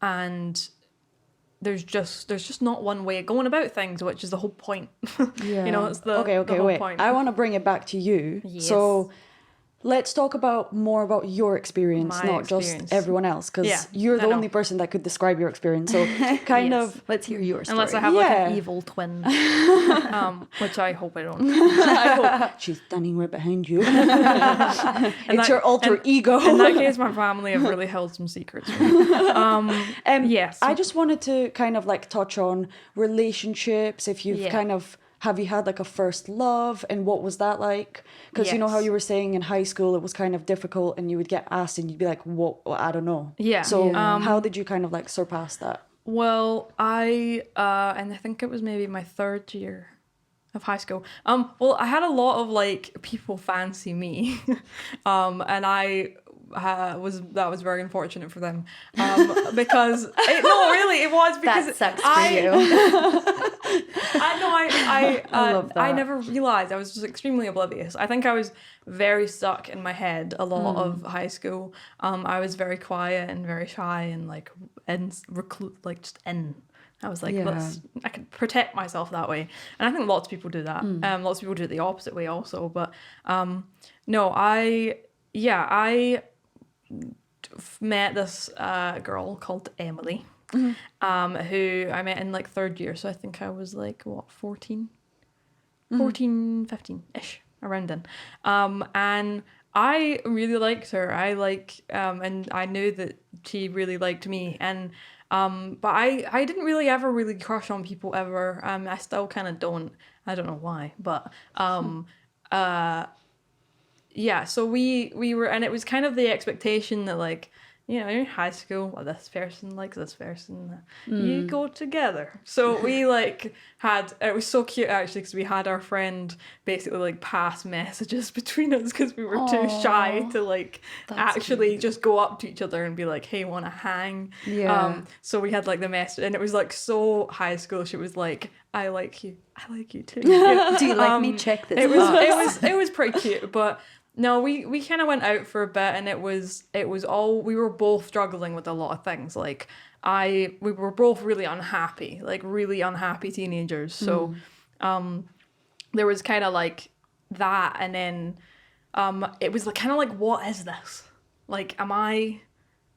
and there's just not one way of going about things, which is the whole point. Yeah. It's the whole wait. point. I want to bring it back to you. Yes. So let's talk more about your experience, My not experience. just everyone else, because you're the only person that could describe your experience. So kind of... Let's hear your story. Unless I have like an evil twin, which I hope I don't. She's standing right behind you. It's your alter ego. In that case, my family have really held some secrets from me. Yes. I just wanted to kind of like touch on relationships. If you've have you had like a first love, and what was that like? Because you know how you were saying in high school it was kind of difficult, and you would get asked and you'd be like, what? I don't know. Yeah. So how did you kind of like surpass that? Well, and I think it was maybe my third year of high school. Well, I had a lot of like people fancy me, and I was very unfortunate for them, because it was because that sucks for you. I love that. I never realized. I was just extremely oblivious. I think I was very stuck in my head a lot of high school. I was very quiet and very shy and like just in. I was like, I could protect myself that way. And I think lots of people do that. Lots of people do it the opposite way also. But no, I met this girl called Emily, who I met in like third year. So I think I was like, 14, 15-ish, around then. And I really liked her. And I knew that she really liked me. And but I didn't really ever really crush on people ever. I still kind of don't. I don't know why, but yeah. So we were, and it was kind of the expectation that like, in high school, well, this person likes this person, you go together. So we like it was so cute actually, because we had our friend basically like pass messages between us because we were too shy to like actually cute. Just go up to each other and be like, hey, want to hang? Yeah. So we had like the message, and it was like so high school. She was like, I like you too. Do you like me? Check this. It was pretty cute, but. No, we kind of went out for a bit, and it was all, we were both struggling with a lot of things. Like we were both really unhappy, like really unhappy teenagers. So there was kind of like that, and then it was kind of like, what is this? Like, am I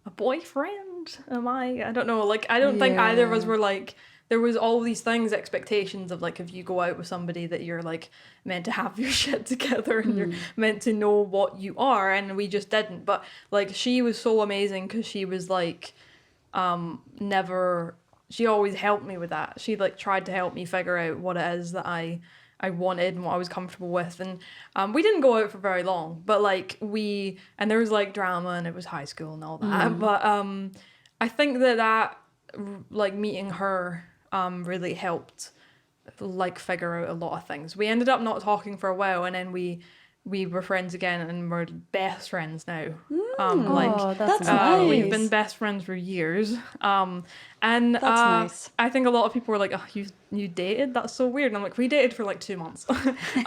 a boyfriend? I don't know. Like, I don't think either of us were like, there was all these things, expectations of like, if you go out with somebody that you're like meant to have your shit together and you're meant to know what you are, and we just didn't. But like, she was so amazing because she was like, she always helped me with that. She like tried to help me figure out what it is that I wanted and what I was comfortable with. And we didn't go out for very long, but like and there was like drama, and it was high school and all that. But I think that like meeting her really helped like figure out a lot of things. We ended up not talking for a while, and then we were friends again, and we're best friends now. That's nice. We've been best friends for years. And that's nice. I think a lot of people were like, oh, you dated? That's so weird. And I'm like, we dated for like 2 months.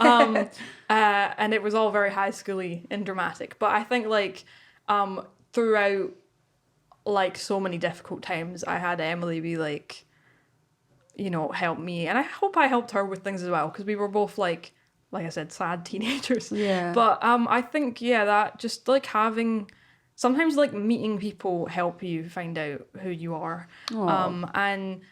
And it was all very high schooly and dramatic. But I think like throughout like so many difficult times, I had Emily be like, help me, and I hope I helped her with things as well, because we were both like I said, sad teenagers. Yeah. But I think that just like sometimes like meeting people help you find out who you are. And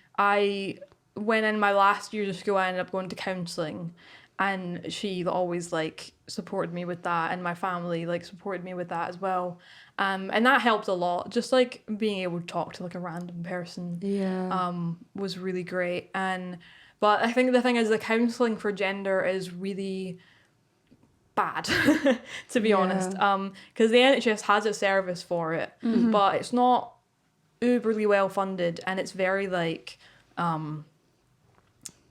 when in my last year of school, I ended up going to counselling, and she always like supported me with that, and my family like supported me with that as well. And that helped a lot. Just like being able to talk to like a random person was really great. But I think the thing is, the counselling for gender is really bad, to be honest. Because the NHS has a service for it, but it's not uberly well funded, and it's very like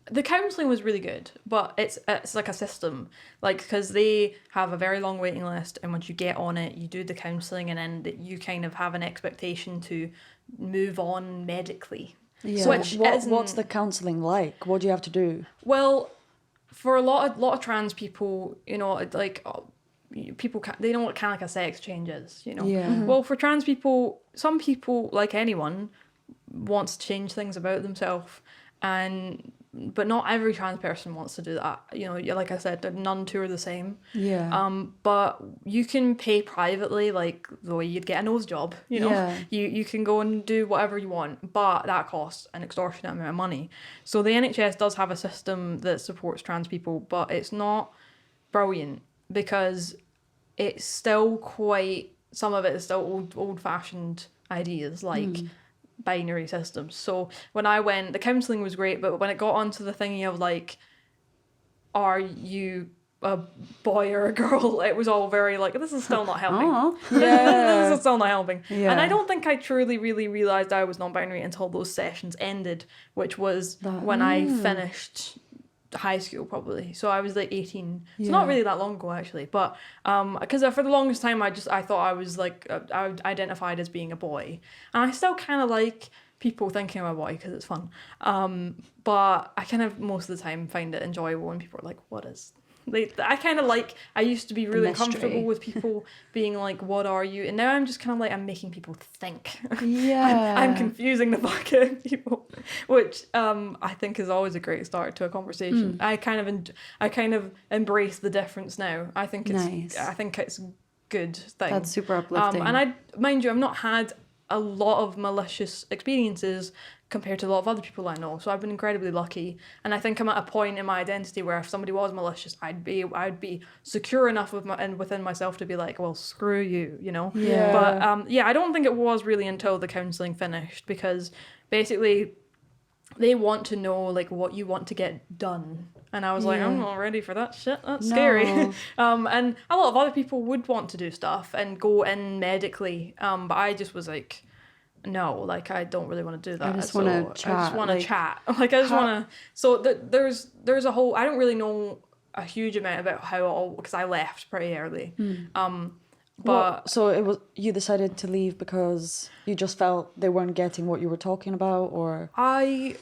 the counselling was really good, but it's like a system, like, because they have a very long waiting list, and once you get on it, you do the counselling, and then you kind of have an expectation to move on medically. Yeah. So what's the counselling like? What do you have to do? Well, for a lot of trans people, like people they know what kind of like a sex change is, you know. Yeah. Well, for trans people, some people, like anyone, wants to change things about themselves, but not every trans person wants to do that. You know, like I said, none two are the same. Yeah. But you can pay privately, like the way you'd get a nose job. You know, Yeah. you can go and do whatever you want, but that costs an extortionate amount of money. So the NHS does have a system that supports trans people, but it's not brilliant because it's still quite, some of it is still old fashioned ideas like binary systems. So when I went, the counselling was great, but when it got onto the thingy of like, are you a boy or a girl, it was all very like, this is still not helping. Yeah. This is still not helping. Yeah. And I don't think I truly really realised I was non-binary until those sessions ended, which was when I finished high school probably. So I was like 18. It's not really that long ago actually, but because for the longest time I thought I was like I identified as being a boy, and I still kind of like people thinking I'm a boy because it's fun, but I kind of most of the time find it enjoyable when people are like, what is I kind of like, I used to be really comfortable with people being like, what are you? And now I'm just kind of like, I'm making people think. Yeah. I'm confusing the fuck out of people, which I think is always a great start to a conversation. I kind of embrace the difference now. I think it's Nice. I think it's good thing. That's super uplifting. And mind you, I've not had a lot of malicious experiences compared to a lot of other people I know, so I've been incredibly lucky, and I think I'm at a point in my identity where if somebody was malicious, I'd be secure enough within myself to be like, well, screw you, you know. Yeah. But I don't think it was really until the counselling finished, because basically they want to know like what you want to get done, and I was like, I'm not ready for that shit, that's scary. And a lot of other people would want to do stuff and go in medically, but I just was like, no, like I don't really want to do that. I just want to chat. I just want to chat. Like I just want to. So there's a whole. I don't really know a huge amount about how it all, because I left pretty early. But so it was, you decided to leave because you just felt they weren't getting what you were talking about, or? I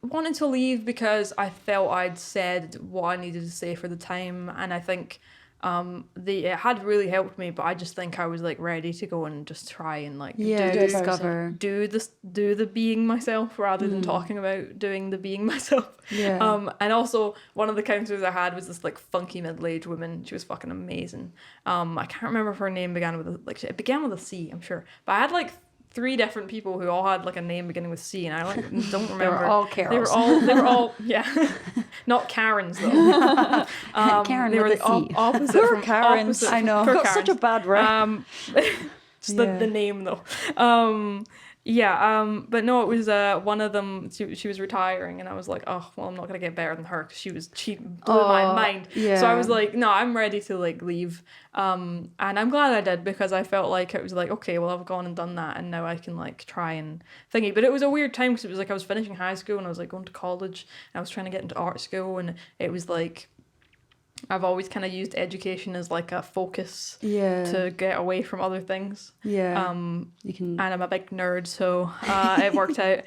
wanted to leave because I felt I'd said what I needed to say for the time, and I think it had really helped me, but I just think I was like ready to go and just try and like do the being myself rather than talking about doing the being myself. And also one of the counsellors I had was this like funky middle-aged woman. She was fucking amazing. I can't remember if her name began with it began with a C, I'm sure, but I had like 3 different people who all had like a name beginning with C, and I like don't remember. They were all Carols. They were all yeah, not Karens though. Karen they were with the a C. opposite Poor from Karens. opposite I know. from Got such a bad rep. Just the name though. But no, it was one of them. She was retiring, and I was like, oh well, I'm not gonna get better than her because she blew my mind. Yeah. So I was like, no, I'm ready to like leave. And I'm glad I did, because I felt like it was like, okay, well I've gone and done that, and now I can like try and thingy. But it was a weird time because it was like I was finishing high school and I was like going to college, and I was trying to get into art school, and it was like, I've always kind of used education as like a focus to get away from other things. You can. And I'm a big nerd, so it worked out.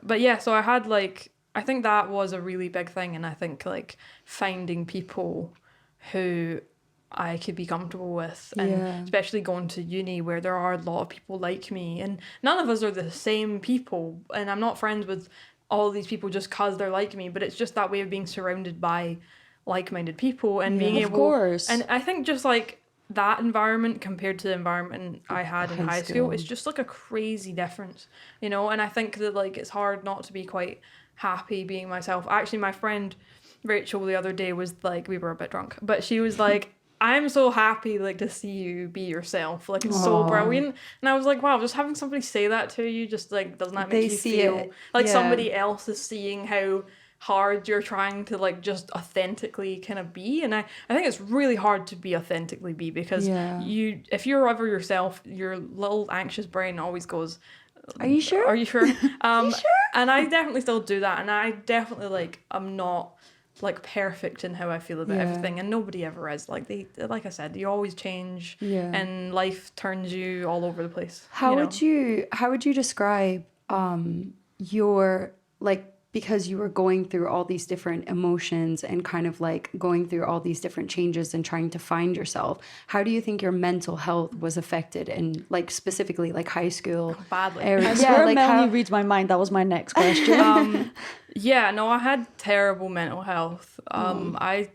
But yeah, so I had like, I think that was a really big thing, and I think like finding people who I could be comfortable with, and especially going to uni where there are a lot of people like me, and none of us are the same people, and I'm not friends with all these people just because they're like me, but it's just that way of being surrounded by like-minded people and being able, of course. and I think just like that environment compared to the environment I had in high school, it's just like a crazy difference, you know. And I think that like it's hard not to be quite happy being myself. Actually, my friend Rachel the other day was like, we were a bit drunk, but she was like, I'm so happy like to see you be yourself, like it's so brilliant. And I was like, wow, just having somebody say that to you, just like, doesn't that make you feel like somebody else is seeing how hard you're trying to like just authentically kind of be? And I think it's really hard to be authentically be, because if you're ever yourself, your little anxious brain always goes, Are you sure? Are you sure? And I definitely still do that, and I definitely like, I'm not like perfect in how I feel about everything, and nobody ever is. Like like I said, you always change, and life turns you all over the place. How would you describe your like because you were going through all these different emotions and kind of like going through all these different changes and trying to find yourself, how do you think your mental health was affected in like specifically like high school? Badly. I swear Melanie reads my mind. That was my next question. Yeah, no, I had terrible mental health. I